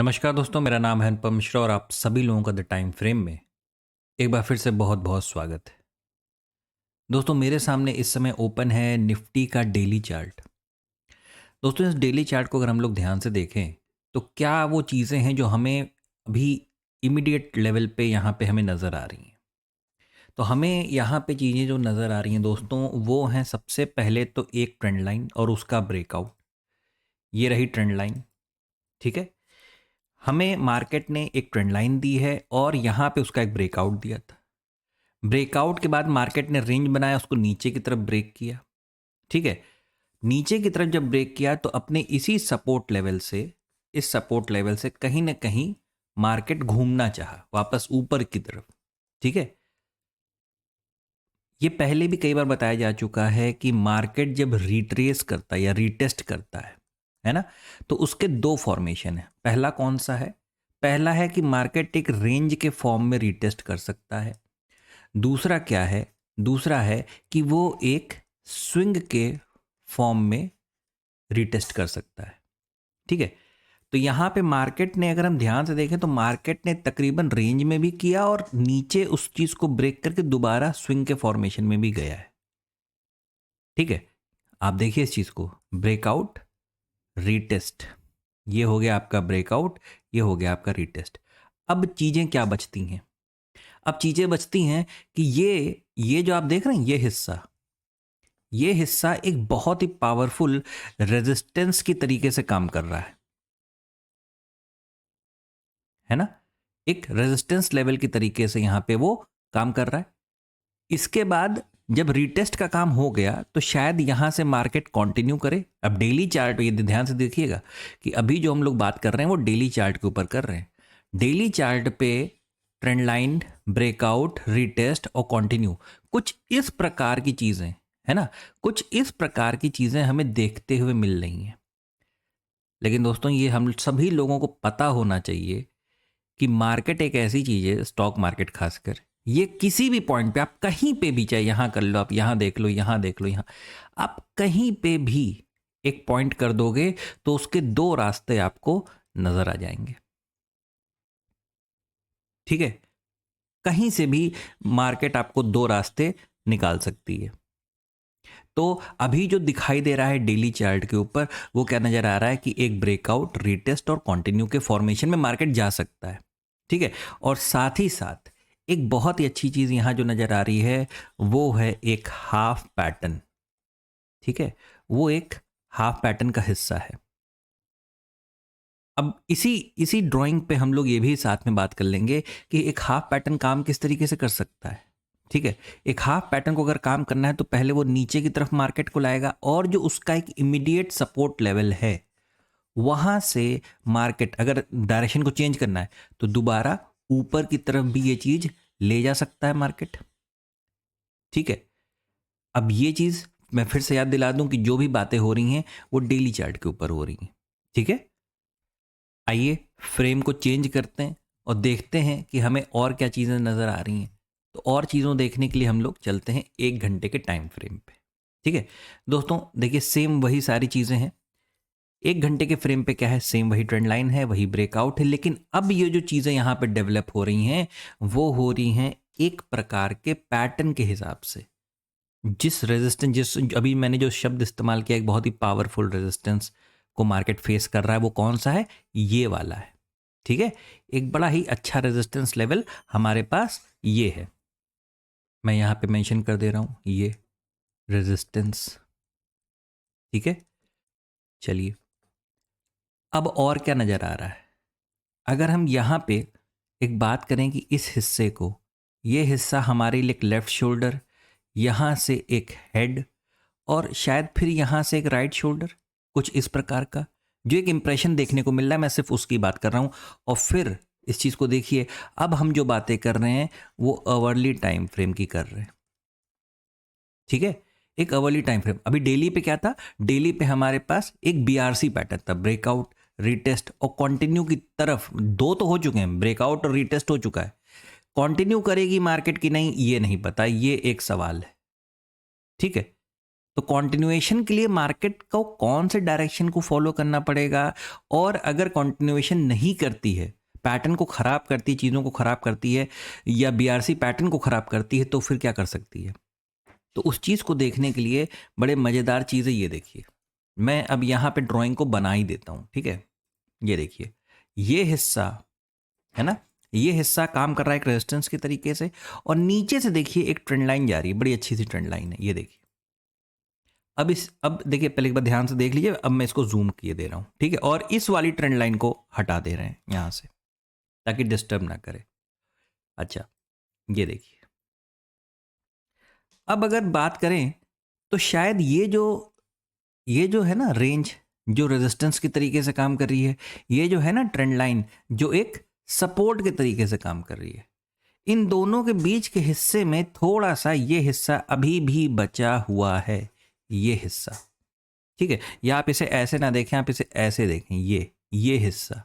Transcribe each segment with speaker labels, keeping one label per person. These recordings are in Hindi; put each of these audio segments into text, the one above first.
Speaker 1: नमस्कार दोस्तों, मेरा नाम है अनुपम मिश्रा और आप सभी लोगों का द टाइम फ्रेम में एक बार फिर से बहुत बहुत स्वागत है। दोस्तों, मेरे सामने इस समय ओपन है निफ्टी का डेली चार्ट। दोस्तों, इस डेली चार्ट को अगर हम लोग ध्यान से देखें तो क्या वो चीज़ें हैं जो हमें अभी इमीडिएट लेवल पे यहाँ पे हमें नज़र आ रही हैं। तो हमें यहाँ पे चीज़ें जो नज़र आ रही हैं दोस्तों, वो हैं सबसे पहले तो एक ट्रेंड लाइन और उसका ब्रेकआउट। ये रही ट्रेंड लाइन, ठीक है। हमें मार्केट ने एक ट्रेंड लाइन दी है और यहाँ पे उसका एक ब्रेकआउट दिया था। ब्रेकआउट के बाद मार्केट ने रेंज बनाया, उसको नीचे की तरफ ब्रेक किया, ठीक है। नीचे की तरफ जब ब्रेक किया तो अपने इसी सपोर्ट लेवल से, इस सपोर्ट लेवल से कहीं ना कहीं मार्केट घूमना चाहा वापस ऊपर की तरफ, ठीक है। ये पहले भी कई बार बताया जा चुका है कि मार्केट जब रिट्रेस करता है या रीटेस्ट करता है ना, तो उसके दो फॉर्मेशन है। पहला कौन सा है? पहला है कि मार्केट एक रेंज के फॉर्म में रीटेस्ट कर सकता है। दूसरा क्या है? दूसरा है कि वो एक स्विंग के फॉर्म में रीटेस्ट कर सकता है, ठीक है। तो यहाँ पे मार्केट ने, अगर हम ध्यान से देखें तो मार्केट ने तकरीबन रेंज में भी किया और नीचे उस चीज को ब्रेक करके दोबारा स्विंग के फॉर्मेशन में भी गया है, ठीक है। आप देखिए इस चीज को, ब्रेकआउट, रीटेस्ट, ये हो गया आपका ब्रेकआउट, ये हो गया आपका रीटेस्ट। अब चीजें क्या बचती हैं? अब चीजें बचती हैं कि ये जो आप देख रहे हैं, ये हिस्सा एक बहुत ही पावरफुल रेजिस्टेंस की तरीके से काम कर रहा है ना। एक रेजिस्टेंस लेवल की तरीके से यहां पे वो काम कर रहा है। इसके बाद जब रीटेस्ट का काम हो गया तो शायद यहां से मार्केट कंटिन्यू करे। अब डेली चार्ट, ये ध्यान से देखिएगा कि अभी जो हम लोग बात कर रहे हैं वो डेली चार्ट के ऊपर कर रहे हैं। डेली चार्ट पे ट्रेंड लाइन, ब्रेकआउट, रीटेस्ट और कंटिन्यू, कुछ इस प्रकार की चीजें, है ना, कुछ इस प्रकार की चीजें हमें देखते हुए मिल रही हैं। लेकिन दोस्तों, ये हम सभी लोगों को पता होना चाहिए कि मार्केट एक ऐसी चीज है, स्टॉक मार्केट खासकर, ये किसी भी पॉइंट पे, आप कहीं पे भी, चाहे यहां कर लो, आप यहां देख लो, यहां देख लो, यहां, आप कहीं पे भी एक पॉइंट कर दोगे तो उसके दो रास्ते आपको नजर आ जाएंगे, ठीक है। कहीं से भी मार्केट आपको दो रास्ते निकाल सकती है। तो अभी जो दिखाई दे रहा है डेली चार्ट के ऊपर, वो क्या नजर आ रहा है कि एक ब्रेकआउट, रीटेस्ट और कंटिन्यू के फॉर्मेशन में मार्केट जा सकता है, ठीक है। और साथ ही साथ एक बहुत ही अच्छी चीज यहां जो नजर आ रही है वो है एक हाफ पैटर्न, ठीक है। वो एक हाफ पैटर्न का हिस्सा है। अब इसी इसी ड्राइंग पे हम लोग ये भी साथ में बात कर लेंगे कि एक हाफ पैटर्न काम किस तरीके से कर सकता है, ठीक है। एक हाफ पैटर्न को अगर काम करना है तो पहले वो नीचे की तरफ मार्केट को लाएगा और जो उसका एक इमीडिएट सपोर्ट लेवल है वहां से मार्केट, अगर डायरेक्शन को चेंज करना है तो दोबारा ऊपर की तरफ भी ये चीज ले जा सकता है मार्केट, ठीक है। अब ये चीज मैं फिर से याद दिला दूं कि जो भी बातें हो रही हैं वो डेली चार्ट के ऊपर हो रही हैं, ठीक है। आइए फ्रेम को चेंज करते हैं और देखते हैं कि हमें और क्या चीज़ें नज़र आ रही हैं। तो और चीज़ों देखने के लिए हम लोग चलते हैं 1 घंटे के टाइम फ्रेम पे, ठीक है। दोस्तों देखिए, सेम वही सारी चीज़ें हैं। 1 घंटे के फ्रेम पे क्या है? सेम वही ट्रेंड लाइन है, वही ब्रेकआउट है, लेकिन अब ये जो चीज़ें यहाँ पे डेवलप हो रही हैं वो हो रही हैं एक प्रकार के पैटर्न के हिसाब से। जिस रेजिस्टेंस, जिस अभी मैंने जो शब्द इस्तेमाल किया, एक बहुत ही पावरफुल रेजिस्टेंस को मार्केट फेस कर रहा है, वो कौन सा है? ये वाला है, ठीक है। एक बड़ा ही अच्छा रेजिस्टेंस लेवल हमारे पास ये है, मैं यहां पे मेंशन कर दे रहा हूं, ये रेजिस्टेंस, ठीक है। चलिए, अब और क्या नजर आ रहा है? अगर हम यहां पे एक बात करें कि इस हिस्से को, ये हिस्सा हमारे लिए एक लेफ्ट शोल्डर, यहां से एक हेड और शायद फिर यहां से एक राइट शोल्डर, कुछ इस प्रकार का जो एक इंप्रेशन देखने को मिल रहा है, मैं सिर्फ उसकी बात कर रहा हूं। और फिर इस चीज को देखिए, अब हम जो बातें कर रहे हैं वो अवर्ली टाइम फ्रेम की कर रहे हैं, ठीक है। एक अवर्ली टाइम फ्रेम। अभी डेली पे क्या था? डेली पे हमारे पास एक बीआरसी पैटर्न था, ब्रेकआउट, रीटेस्ट और कंटिन्यू की तरफ। दो तो हो चुके हैं, ब्रेकआउट और रीटेस्ट हो चुका है। कंटिन्यू करेगी मार्केट की नहीं, ये नहीं पता, ये एक सवाल है, ठीक है। तो कंटिन्यूएशन के लिए मार्केट को कौन से डायरेक्शन को फॉलो करना पड़ेगा, और अगर कंटिन्यूएशन नहीं करती है, पैटर्न को खराब करती है, चीज़ों को खराब करती है, या बीआरसी पैटर्न को खराब करती है, तो फिर क्या कर सकती है। तो उस चीज़ को देखने के लिए बड़े मज़ेदार चीज़ है। ये देखिए, मैं अब यहाँ पे ड्राइंग को बना ही देता हूँ, ठीक है। ये देखिए, ये हिस्सा है ना, ये हिस्सा काम कर रहा है एक रेजिस्टेंस के तरीके से, और नीचे से देखिए एक ट्रेंड लाइन जा रही है, बड़ी अच्छी सी ट्रेंड लाइन है। ये देखिए, अब देखिए, पहले एक बार ध्यान से देख लीजिए, अब मैं इसको जूम किए दे रहा हूँ, ठीक है, और इस वाली ट्रेंड लाइन को हटा दे रहे हैं यहाँ से, ताकि डिस्टर्ब ना करे। अच्छा, ये देखिए, अब अगर बात करें तो शायद ये जो है ना रेंज, जो रेजिस्टेंस के तरीके से काम कर रही है, ये जो है ना ट्रेंड लाइन, जो एक सपोर्ट के तरीके से काम कर रही है, इन दोनों के बीच के हिस्से में थोड़ा सा ये हिस्सा अभी भी बचा हुआ है, ये हिस्सा, ठीक है। या आप इसे ऐसे ना देखें, आप इसे ऐसे देखें, ये हिस्सा,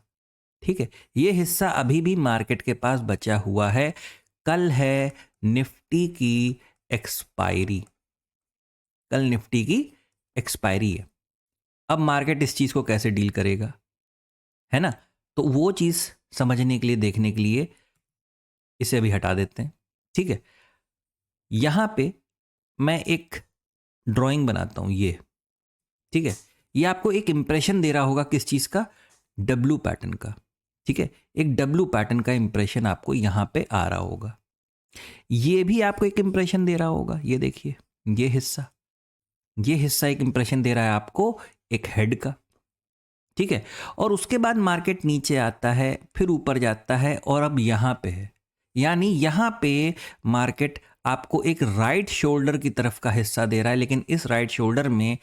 Speaker 1: ठीक है, ये हिस्सा अभी भी मार्केट के पास बचा हुआ है। कल है निफ्टी की एक्सपायरी, कल निफ्टी की एक्सपायरी है। अब मार्केट इस चीज को कैसे डील करेगा, है ना, तो वो चीज समझने के लिए, देखने के लिए इसे अभी हटा देते हैं, ठीक है। यहां पे मैं एक ड्राइंग बनाता हूं, ये, ठीक है, ये आपको एक इंप्रेशन दे रहा होगा किस चीज का, डब्लू पैटर्न का, ठीक है। एक डब्लू पैटर्न का इंप्रेशन आपको यहां पे आ रहा होगा, ये भी आपको एक इंप्रेशन दे रहा होगा। ये देखिए, ये हिस्सा एक इंप्रेशन दे रहा है आपको एक हेड का, ठीक है। और उसके बाद मार्केट नीचे आता है, फिर ऊपर जाता है, और अब यहां पे है, यानी यहां पे मार्केट आपको एक राइट शोल्डर की तरफ का हिस्सा दे रहा है। लेकिन इस राइट शोल्डर में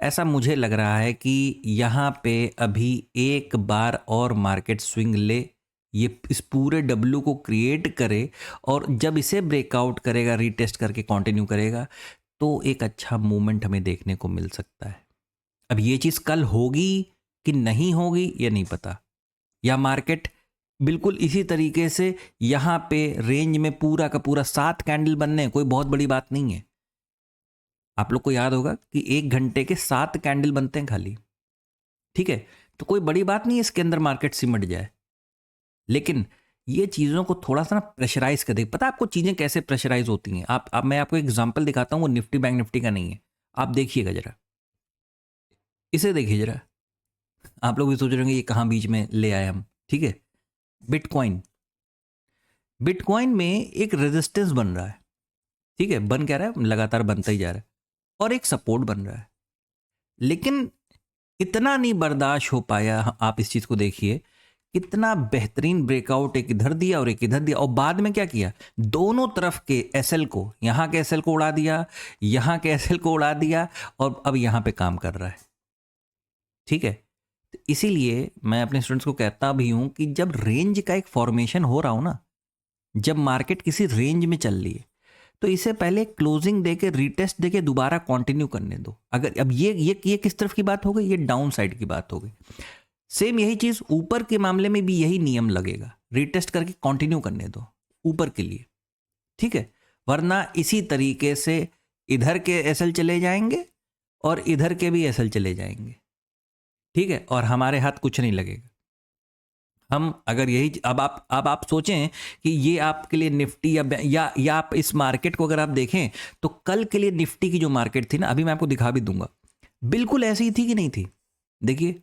Speaker 1: ऐसा मुझे लग रहा है कि यहां पे अभी एक बार और मार्केट स्विंग ले, ये इस पूरे डब्ल्यू को क्रिएट करे, और जब इसे ब्रेकआउट करेगा, रीटेस्ट करके कंटिन्यू करेगा, तो एक अच्छा मूवमेंट हमें देखने को मिल सकता है। अब ये चीज़ कल होगी कि नहीं होगी ये नहीं पता, या मार्केट बिल्कुल इसी तरीके से यहां पे रेंज में पूरा का पूरा 7 कैंडल बनने, कोई बहुत बड़ी बात नहीं है। आप लोग को याद होगा कि 1 घंटे के 7 कैंडल बनते हैं खाली, ठीक है, तो कोई बड़ी बात नहीं है इसके अंदर मार्केट सिमट जाए। लेकिन ये चीज़ों को थोड़ा सा ना प्रेशराइज कर दे। पता है आपको चीज़ें कैसे प्रेशराइज होती हैं? आप अब मैं आपको एग्जांपल दिखाता हूँ, वो निफ्टी बैंक निफ्टी का नहीं है, आप देखिएगा जरा, इसे देखिए जरा। आप लोग भी सोच रहे होंगे ये कहाँ बीच में ले आए हम, ठीक है। बिटकॉइन, बिटकॉइन में एक रेजिस्टेंस बन रहा है, ठीक है, बन क्या रहा है, लगातार बनता ही जा रहा है, और एक सपोर्ट बन रहा है। लेकिन इतना नहीं बर्दाश्त हो पाया। आप इस चीज को देखिए, कितना बेहतरीन ब्रेकआउट, एक इधर दिया और एक इधर दिया, और बाद में क्या किया, दोनों तरफ के एसएल को, यहां के एसएल को उड़ा दिया, यहां के एसएल को उड़ा दिया, और अब यहां पे काम कर रहा है, ठीक है। तो इसीलिए मैं अपने स्टूडेंट्स को कहता भी हूं कि जब रेंज का एक फॉर्मेशन हो रहा हो ना, जब मार्केट किसी रेंज में चल रही है, तो इसे पहले क्लोजिंग देके, रीटेस्ट देके दोबारा कंटिन्यू करने दो। अगर अब ये किस तरफ की बात हो गई, ये डाउन साइड की बात हो गई। सेम यही चीज ऊपर के मामले में भी यही नियम लगेगा, रीटेस्ट करके कंटिन्यू करने दो ऊपर के लिए, ठीक है। वरना इसी तरीके से इधर के एसएल चले जाएंगे और इधर के भी एसएल चले जाएंगे, ठीक है, और हमारे हाथ कुछ नहीं लगेगा। हम अगर यही अब आप सोचें कि ये आपके लिए निफ्टी या आप इस मार्केट को अगर आप देखें, तो कल के लिए निफ्टी की जो मार्केट थी ना, अभी मैं आपको दिखा भी दूंगा, बिल्कुल ऐसी ही थी कि नहीं थी। देखिए,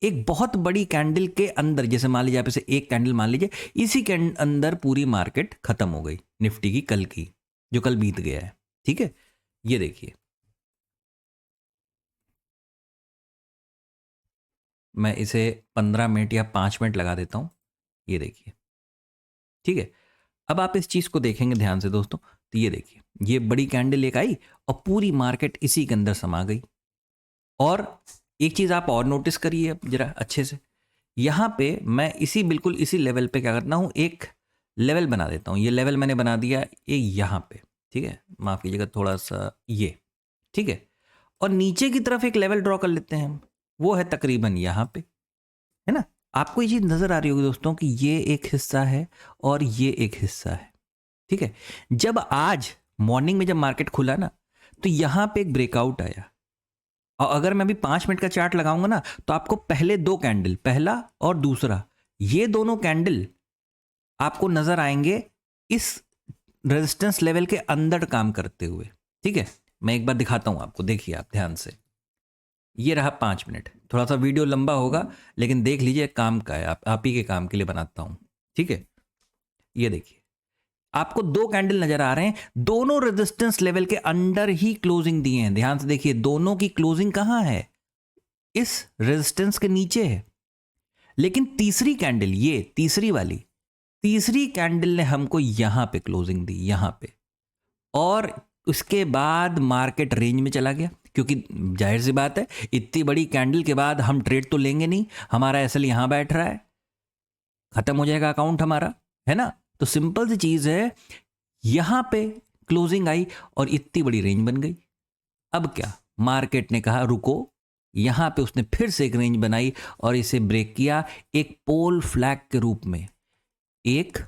Speaker 1: एक बहुत बड़ी कैंडल के अंदर, जैसे मान लीजिए आप इसे एक कैंडल मान लीजिए, इसी के अंदर पूरी मार्केट खत्म हो गई निफ्टी की, कल की, जो कल बीत गया है, ठीक है। ये देखिए, मैं इसे 15 मिनट या 5 मिनट लगा देता हूं। ये देखिए, ठीक है। अब आप इस चीज को देखेंगे ध्यान से दोस्तों, तो ये देखिए, ये बड़ी कैंडल एक आई और पूरी मार्केट इसी के अंदर समा गई। और एक चीज आप और नोटिस करिए जरा अच्छे से, यहां पे मैं बिल्कुल इसी लेवल पे क्या करता हूं, एक लेवल बना देता हूं। ये लेवल मैंने बना दिया ये यहां पे, ठीक है, माफ कीजिएगा थोड़ा सा, ये ठीक है। और नीचे की तरफ एक लेवल ड्रॉ कर लेते हैं हम, वो है तकरीबन यहां पे, है ना। आपको ये चीज नजर आ रही होगी दोस्तों कि ये एक हिस्सा है और ये एक हिस्सा है, ठीक है। जब आज मॉर्निंग में जब मार्केट खुला ना, तो यहां पे एक ब्रेकआउट आया, और अगर मैं अभी 5 मिनट का चार्ट लगाऊंगा ना, तो आपको पहले दो कैंडल, पहला और दूसरा, ये दोनों कैंडल आपको नजर आएंगे इस रेजिस्टेंस लेवल के अंदर काम करते हुए। ठीक है, मैं एक बार दिखाता हूं आपको, देखिए आप ध्यान से। ये रहा 5 मिनट, थोड़ा सा वीडियो लंबा होगा लेकिन देख लीजिए, काम का है, आप ही के काम के लिए बनाता हूं। ठीक है, ये देखिए आपको दो कैंडल नजर आ रहे हैं, दोनों रेजिस्टेंस लेवल के अंडर ही क्लोजिंग दिए हैं। ध्यान से देखिए, दोनों की क्लोजिंग कहां है, इस रेजिस्टेंस के नीचे है। लेकिन तीसरी कैंडल, ये तीसरी वाली, तीसरी कैंडल ने हमको यहां पे क्लोजिंग दी, यहां पे, और उसके बाद मार्केट रेंज में चला गया। क्योंकि जाहिर सी बात है, इतनी बड़ी कैंडल के बाद हम ट्रेड तो लेंगे नहीं, हमारा एसएल यहां बैठ रहा है, खत्म हो जाएगा अकाउंट हमारा, है ना। तो सिंपल सी चीज है, यहां पे क्लोजिंग आई और इतनी बड़ी रेंज बन गई। अब क्या, मार्केट ने कहा रुको, यहां पे उसने फिर से एक रेंज बनाई और इसे ब्रेक किया एक पोल फ्लैग के रूप में, एक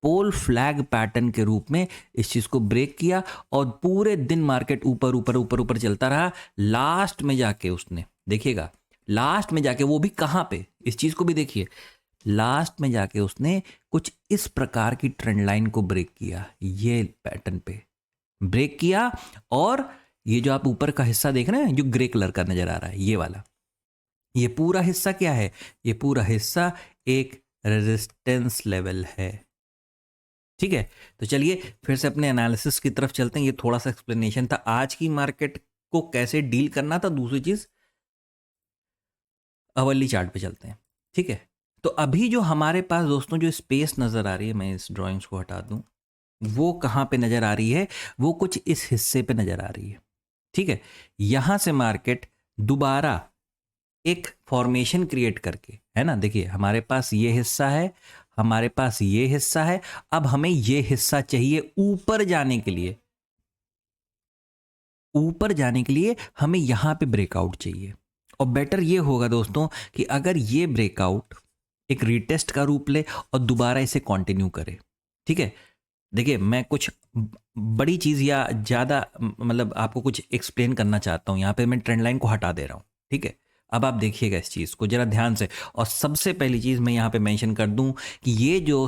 Speaker 1: पोल फ्लैग पैटर्न के रूप में इस चीज को ब्रेक किया, और पूरे दिन मार्केट ऊपर ऊपर ऊपर ऊपर चलता रहा। लास्ट में जाके उसने, देखिएगा लास्ट में जाके, वो भी कहां पे, इस चीज को भी देखिए, लास्ट में जाके उसने कुछ इस प्रकार की ट्रेंड लाइन को ब्रेक किया, ये पैटर्न पे ब्रेक किया। और ये जो आप ऊपर का हिस्सा देख रहे हैं जो ग्रे कलर का नजर आ रहा है, ये वाला, ये पूरा हिस्सा क्या है, ये पूरा हिस्सा एक रेजिस्टेंस लेवल है। ठीक है, तो चलिए फिर से अपने एनालिसिस की तरफ चलते हैं। ये थोड़ा सा एक्सप्लेनेशन था आज की मार्केट को कैसे डील करना था। दूसरी चीज, अवली चार्ट पे चलते हैं। ठीक है, तो अभी जो हमारे पास दोस्तों जो स्पेस नजर आ रही है, मैं इस ड्राइंग्स को हटा दूं, वो कहां पे नजर आ रही है, वो कुछ इस हिस्से पे नजर आ रही है। ठीक है, यहां से मार्केट दोबारा एक फॉर्मेशन क्रिएट करके, है ना, देखिए हमारे पास ये हिस्सा है, हमारे पास ये हिस्सा है, अब हमें ये हिस्सा चाहिए ऊपर जाने के लिए, ऊपर जाने के लिए हमें यहां पे ब्रेकआउट चाहिए। और बेटर ये होगा दोस्तों कि अगर ये ब्रेकआउट एक रीटेस्ट का रूप ले और दोबारा इसे कंटिन्यू करे। ठीक है, देखिए मैं कुछ बड़ी चीज या ज्यादा मतलब आपको कुछ एक्सप्लेन करना चाहता हूं, यहां पे मैं ट्रेंड लाइन को हटा दे रहा हूं। ठीक है, अब आप देखिएगा इस चीज को जरा ध्यान से। और सबसे पहली चीज मैं यहां पे मेंशन कर दूं कि ये जो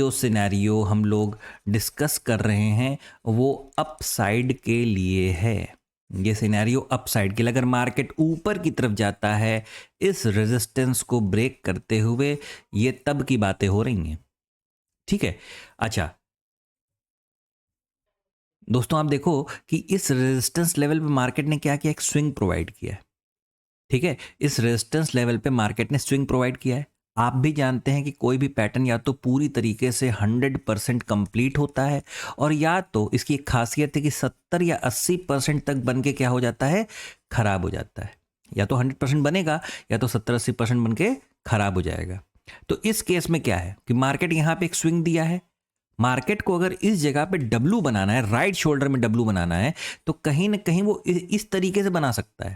Speaker 1: सिनेरियो हम लोग डिस्कस कर रहे हैं वो अपसाइड के लिए है। ये सिनेरियो अपसाइड के लिए, अगर मार्केट ऊपर की तरफ जाता है इस रेजिस्टेंस को ब्रेक करते हुए, ये तब की बातें हो रही हैं। ठीक है, अच्छा दोस्तों आप देखो कि इस रेजिस्टेंस लेवल पे मार्केट ने क्या किया, एक स्विंग प्रोवाइड किया है। ठीक है, इस रेजिस्टेंस लेवल पे मार्केट ने स्विंग प्रोवाइड किया है। आप भी जानते हैं कि कोई भी पैटर्न या तो पूरी तरीके से 100% कंप्लीट होता है, और या तो इसकी एक खासियत है कि 70 या 80% तक बन के क्या हो जाता है, खराब हो जाता है। या तो 100% बनेगा या तो 70-80% बन के खराब हो जाएगा। तो इस केस में क्या है कि मार्केट यहां पे एक स्विंग दिया है। मार्केट को अगर इस जगह पे डब्लू बनाना है, राइट शोल्डर में डब्लू बनाना है, तो कहीं ना कहीं वो इस तरीके से बना सकता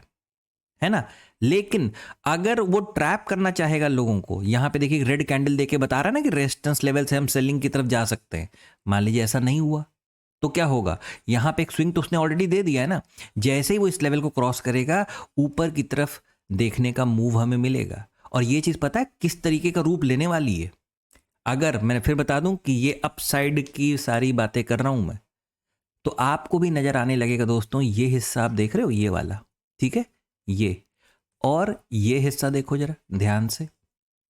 Speaker 1: है ना। लेकिन अगर वो ट्रैप करना चाहेगा लोगों को, यहां पे देखिए रेड कैंडल देके बता रहा है ना कि रेजिस्टेंस लेवल से हम सेलिंग की तरफ जा सकते हैं। मान लीजिए ऐसा नहीं हुआ तो क्या होगा, यहां पे एक स्विंग तो उसने ऑलरेडी दे दिया है ना। जैसे ही वो इस लेवल को क्रॉस करेगा, ऊपर की तरफ देखने का मूव हमें मिलेगा। और ये चीज पता है किस तरीके का रूप लेने वाली है। अगर मैं फिर बता दूं कि ये अपसाइड की सारी बातें कर रहा हूं मैं, तो आपको भी नजर आने लगेगा दोस्तों, ये हिस्सा आप देख रहे हो, ये वाला, ठीक है, ये और ये हिस्सा देखो जरा ध्यान से।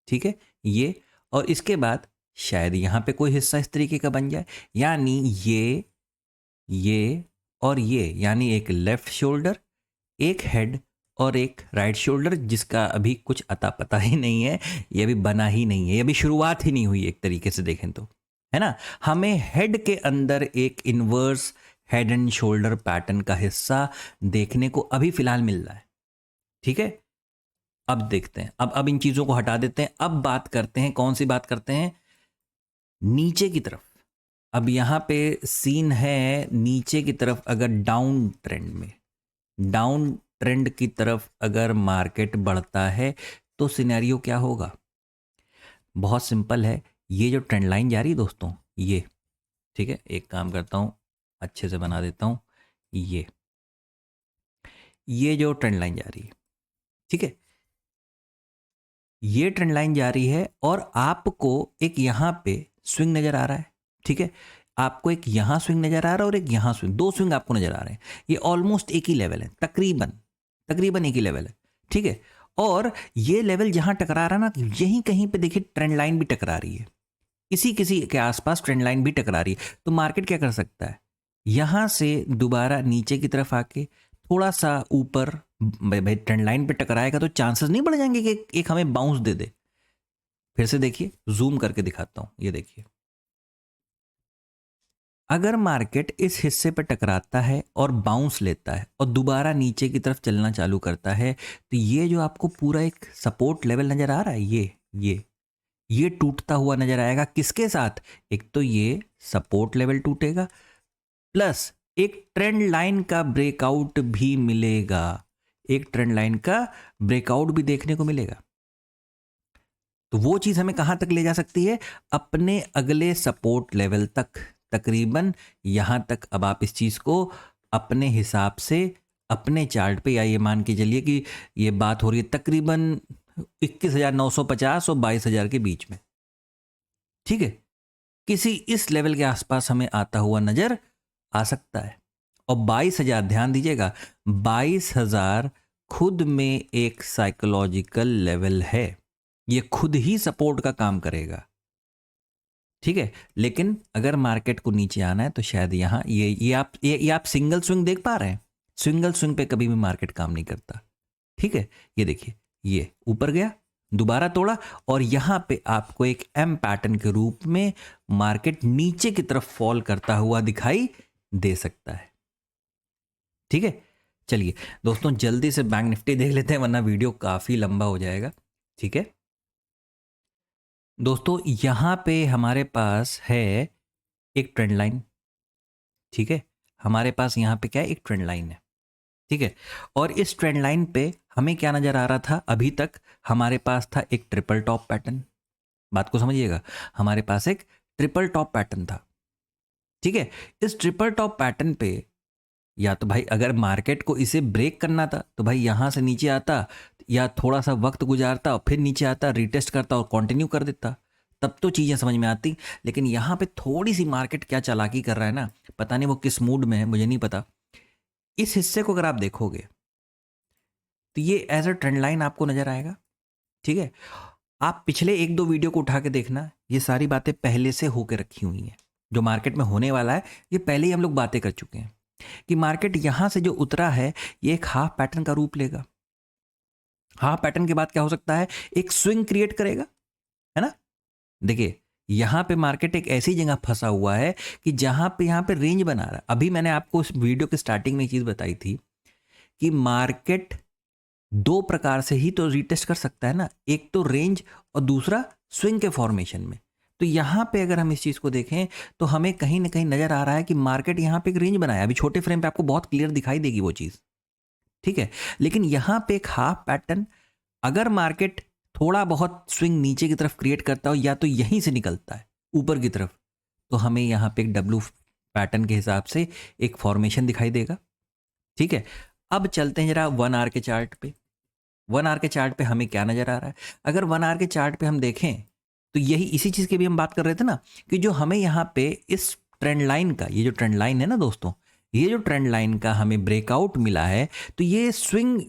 Speaker 1: ठीक है, ये और इसके बाद शायद यहां पे कोई हिस्सा इस तरीके का बन जाए, यानी ये और ये, यानी एक लेफ्ट शोल्डर, एक हेड और एक राइट शोल्डर, जिसका अभी कुछ अता पता ही नहीं है, ये अभी बना ही नहीं है, ये अभी शुरुआत ही नहीं हुई एक तरीके से देखें तो, है ना। हमें हेड के अंदर एक inverse head and shoulder pattern का हिस्सा देखने को अभी फिलहाल मिल रहा है। ठीक है, अब देखते हैं, अब इन चीजों को हटा देते हैं, अब बात करते हैं, कौन सी बात करते हैं, नीचे की तरफ। अब यहां पे सीन है नीचे की तरफ, अगर डाउन ट्रेंड में, डाउन ट्रेंड की तरफ अगर मार्केट बढ़ता है तो सिनेरियो क्या होगा, बहुत सिंपल है। ये जो ट्रेंड लाइन जा रही है दोस्तों, ये, ठीक है, एक काम करता हूं, अच्छे से बना देता हूं, ये जो ट्रेंड लाइन जा रही है, ठीक है, ये ट्रेंड लाइन जा रही है और आपको एक यहां पे स्विंग नजर आ रहा है, ठीक है, आपको एक यहां स्विंग नजर आ रहा है और एक यहां स्विंग, दो स्विंग आपको नजर आ रहे हैं। ये ऑलमोस्ट एक ही लेवल है, तकरीबन तकरीबन एक ही लेवल है, ठीक है। और ये लेवल जहां टकरा रहा है ना, यहीं कहीं पे देखिए ट्रेंड लाइन भी टकरा रही है, इसी किसी के आसपास ट्रेंड लाइन भी टकरा रही है। तो मार्केट क्या कर सकता है, यहां से दोबारा नीचे की तरफ आके थोड़ा सा ऊपर, भाई ट्रेंड लाइन पे टकराएगा तो चांसेस नहीं बढ़ जाएंगे कि एक हमें बाउंस दे दे। फिर से देखिए, जूम करके दिखाता हूं, ये देखिए, अगर मार्केट इस हिस्से पर टकराता है और बाउंस लेता है और दोबारा नीचे की तरफ चलना चालू करता है, तो ये जो आपको पूरा एक सपोर्ट लेवल नजर आ रहा है, ये टूटता हुआ नजर आएगा। किसके साथ, एक तो ये सपोर्ट लेवल टूटेगा, प्लस एक ट्रेंड लाइन का ब्रेकआउट भी मिलेगा, एक ट्रेंड लाइन का ब्रेकआउट भी देखने को मिलेगा। तो वो चीज हमें कहां तक ले जा सकती है, अपने अगले सपोर्ट लेवल तक, तकरीबन यहां तक। अब आप इस चीज को अपने हिसाब से अपने चार्ट पे, या ये मान के चलिए कि ये बात हो रही है तकरीबन 21,950 और 22,000 के बीच में, ठीक है, किसी इस लेवल के आसपास हमें आता हुआ नजर आ सकता है। और 22,000, ध्यान दीजिएगा, 22,000 खुद में एक साइकोलॉजिकल लेवल है, ये खुद ही सपोर्ट का काम करेगा, ठीक है। लेकिन अगर मार्केट को नीचे आना है तो शायद यहां ये आप सिंगल स्विंग देख पा रहे हैं, सिंगल स्विंग पे कभी भी मार्केट काम नहीं करता, ठीक है। ये देखिए, ये ऊपर गया, दोबारा तोड़ा, और यहां पे आपको एक एम पैटर्न के रूप में मार्केट नीचे की तरफ फॉल करता हुआ दिखाई दे सकता है, ठीक है। चलिए दोस्तों, जल्दी से बैंक निफ्टी देख लेते हैं, वरना वीडियो काफी लंबा हो जाएगा, ठीक है। दोस्तों यहां पे हमारे पास है एक ट्रेंड लाइन, ठीक है, हमारे पास यहां पे क्या है, एक ट्रेंड लाइन है, ठीक है। और इस ट्रेंड लाइन पे हमें क्या नजर आ रहा था, अभी तक हमारे पास था एक ट्रिपल टॉप पैटर्न, बात को समझिएगा, हमारे पास एक ट्रिपल टॉप पैटर्न था, ठीक है। इस ट्रिपल टॉप पैटर्न पे या तो भाई अगर मार्केट को इसे ब्रेक करना था तो भाई यहां से नीचे आता, या थोड़ा सा वक्त गुजारता और फिर नीचे आता, रिटेस्ट करता और कंटिन्यू कर देता, तब तो चीजें समझ में आती। लेकिन यहां पे थोड़ी सी मार्केट क्या चालाकी कर रहा है ना, पता नहीं वो किस मूड में है, मुझे नहीं पता। इस हिस्से को अगर आप देखोगे तो ये एज अ ट्रेंड लाइन आपको नजर आएगा, ठीक है। आप पिछले एक दो वीडियो को उठा के देखना, ये सारी बातें पहले से होके रखी हुई हैं, जो मार्केट में होने वाला है ये पहले ही हम लोग बातें कर चुके हैं कि मार्केट यहां से जो उतरा है ये एक हाफ पैटर्न का रूप लेगा, हाफ पैटर्न के बाद क्या हो सकता है, एक स्विंग क्रिएट करेगा, है ना। देखिए यहां पे मार्केट एक ऐसी जगह फंसा हुआ है कि जहां पे यहां पे रेंज बना रहा है। अभी मैंने आपको इस वीडियो के स्टार्टिंग में एक चीज बताई थी कि मार्केट दो प्रकार से ही तो रिटेस्ट कर सकता है ना, एक तो रेंज और दूसरा स्विंग के फॉर्मेशन में। तो यहां पे अगर हम इस चीज को देखें तो हमें कहीं ना कहीं नजर आ रहा है कि मार्केट यहां पे एक रेंज बनाया, अभी छोटे फ्रेम पे आपको बहुत क्लियर दिखाई देगी वो चीज, ठीक है। लेकिन यहां पे एक हाफ पैटर्न, अगर मार्केट थोड़ा बहुत स्विंग नीचे की तरफ क्रिएट करता हो या तो यहीं से निकलता है ऊपर की तरफ, तो हमें यहां पे एक डब्ल्यू पैटर्न के हिसाब से एक फॉर्मेशन दिखाई देगा, ठीक है। अब चलते हैं जरा 1 आवर के चार्ट पे। 1 आवर के चार्ट पे हमें क्या नजर आ रहा है, अगर 1 आवर के चार्ट पे हम देखें तो यही इसी चीज के भी हम बात कर रहे थे ना, कि जो हमें यहाँ पे इस ट्रेंड लाइन का, ये जो ट्रेंड लाइन है ना दोस्तों, ये जो ट्रेंड लाइन का हमें ब्रेकआउट मिला है, तो ये स्विंग,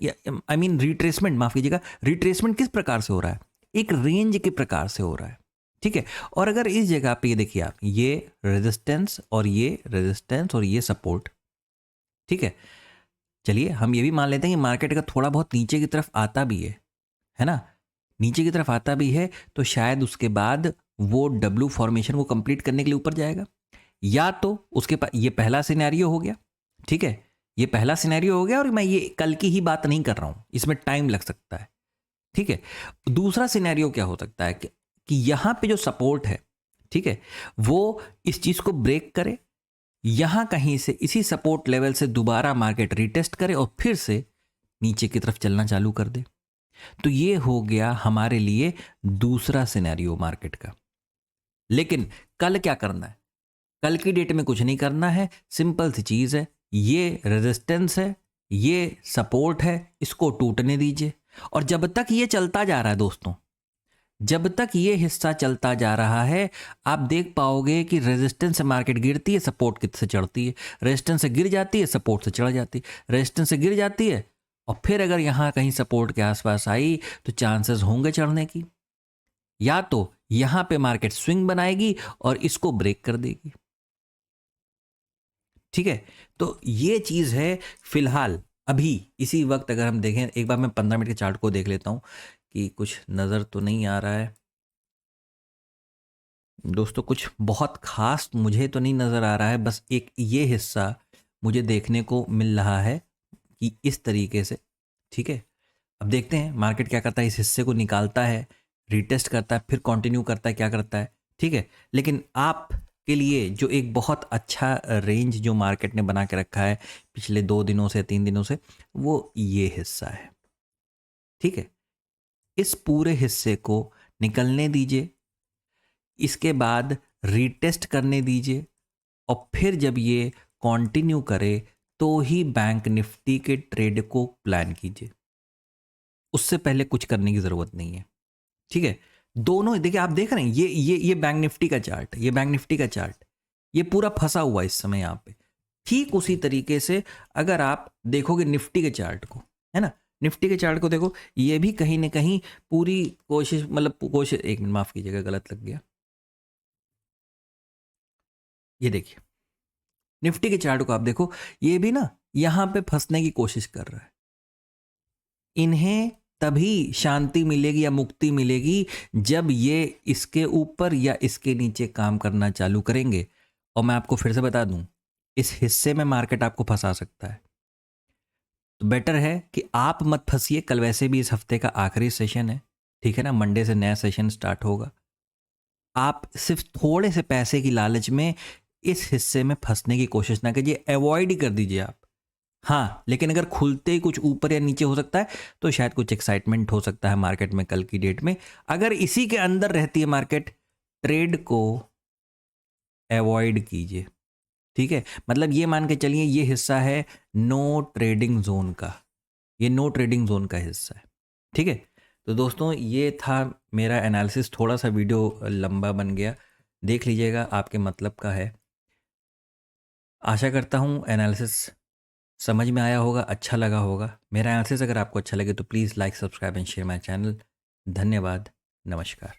Speaker 1: आई मीन रिट्रेसमेंट, माफ कीजिएगा, रिट्रेसमेंट किस प्रकार से हो रहा है, एक रेंज के प्रकार से हो रहा है, ठीक है। और अगर इस जगह पे ये देखिए आप, ये रेजिस्टेंस और ये रेजिस्टेंस और ये सपोर्ट, ठीक है। चलिए हम ये भी मान लेते हैं कि मार्केट का थोड़ा बहुत नीचे की तरफ आता भी है ना, नीचे की तरफ आता भी है, तो शायद उसके बाद वो डब्ल्यू फॉर्मेशन को कंप्लीट करने के लिए ऊपर जाएगा, या तो उसके पास, ये पहला सिनेरियो हो गया, ठीक है, ये पहला सिनेरियो हो गया, और मैं ये कल की ही बात नहीं कर रहा हूं, इसमें टाइम लग सकता है, ठीक है। दूसरा सिनेरियो क्या हो सकता है कि यहां पे जो सपोर्ट है, ठीक है, वो इस चीज को ब्रेक करे, यहां कहीं से इसी सपोर्ट लेवल से दोबारा मार्केट रिटेस्ट करे और फिर से नीचे की तरफ चलना चालू कर दे। तो ये हो गया हमारे लिए दूसरा सिनेरियो मार्केट का। लेकिन कल क्या करना है, कल की डेट में कुछ नहीं करना है, सिंपल सी चीज है, ये रेजिस्टेंस है, ये सपोर्ट है, इसको टूटने दीजिए। और जब तक ये चलता जा रहा है दोस्तों, जब तक ये हिस्सा चलता जा रहा है, आप देख पाओगे कि रेजिस्टेंस से मार्केट गिरती है, सपोर्ट से चढ़ती है, रेजिस्टेंस से गिर जाती है, सपोर्ट से चढ़ जाती है, रेजिस्टेंस से गिर जाती है, और फिर अगर यहाँ कहीं सपोर्ट के आसपास आई तो चांसेस होंगे चढ़ने की। या तो यहां पे मार्केट स्विंग बनाएगी और इसको ब्रेक कर देगी। ठीक है, तो ये चीज है फिलहाल अभी इसी वक्त। अगर हम देखें, एक बार मैं 15 मिनट के चार्ट को देख लेता हूं कि कुछ नजर तो नहीं आ रहा है दोस्तों, कुछ बहुत खास मुझे तो नहीं नजर आ रहा है। बस एक ये हिस्सा मुझे देखने को मिल रहा है कि इस तरीके से। ठीक है, अब देखते हैं मार्केट क्या करता है, इस हिस्से को निकालता है, रीटेस्ट करता है, फिर कंटिन्यू करता है, क्या करता है। ठीक है, लेकिन आप के लिए जो एक बहुत अच्छा रेंज जो मार्केट ने बना के रखा है पिछले 2 दिनों से 3 दिनों से, वो ये हिस्सा है। ठीक है, इस पूरे हिस्से को निकलने दीजिए, इसके बाद रीटेस्ट करने दीजिए, और फिर जब ये कंटिन्यू करे तो ही बैंक निफ्टी के ट्रेड को प्लान कीजिए। उससे पहले कुछ करने की जरूरत नहीं है। ठीक है, दोनों देखिए, आप देख रहे हैं ये बैंक निफ्टी का चार्ट, ये बैंक निफ्टी का चार्ट, ये पूरा फंसा हुआ इस समय यहाँ पे। ठीक उसी तरीके से अगर आप देखोगे निफ्टी के चार्ट को, है ना, निफ्टी के चार्ट को देखो, ये भी कहीं ना कहीं पूरी कोशिश, मतलब कोशिश, एक मिनट माफ कीजिएगा गलत लग गया। ये देखिए निफ्टी के चार्ट को आप देखो, ये भी ना यहां पे फंसने की कोशिश कर रहा है। इन्हें तभी शांति मिलेगी या मुक्ति मिलेगी जब ये इसके ऊपर या इसके नीचे काम करना चालू करेंगे। और मैं आपको फिर से बता दूं, इस हिस्से में मार्केट आपको फंसा सकता है, तो बेटर है कि आप मत फंसिए। कल वैसे भी इस हफ्ते का आखिरी सेशन है, ठीक है ना, मंडे से नया सेशन स्टार्ट होगा। आप सिर्फ थोड़े से पैसे की लालच में इस हिस्से में फंसने की कोशिश ना कीजिए, अवॉइड ही कर दीजिए आप। हाँ, लेकिन अगर खुलते ही कुछ ऊपर या नीचे हो सकता है तो शायद कुछ एक्साइटमेंट हो सकता है मार्केट में कल की डेट में। अगर इसी के अंदर रहती है मार्केट, ट्रेड को अवॉइड कीजिए। ठीक है, मतलब ये मान के चलिए ये हिस्सा है नो ट्रेडिंग जोन का, ये नो ट्रेडिंग जोन का हिस्सा है। ठीक है, तो दोस्तों ये था मेरा एनालिसिस। थोड़ा सा वीडियो लंबा बन गया, देख लीजिएगा, आपके मतलब का है। आशा करता हूँ एनालिसिस समझ में आया होगा, अच्छा लगा होगा। मेरा एनालिसिस अगर आपको अच्छा लगे तो please like, subscribe and share my channel. धन्यवाद, नमस्कार।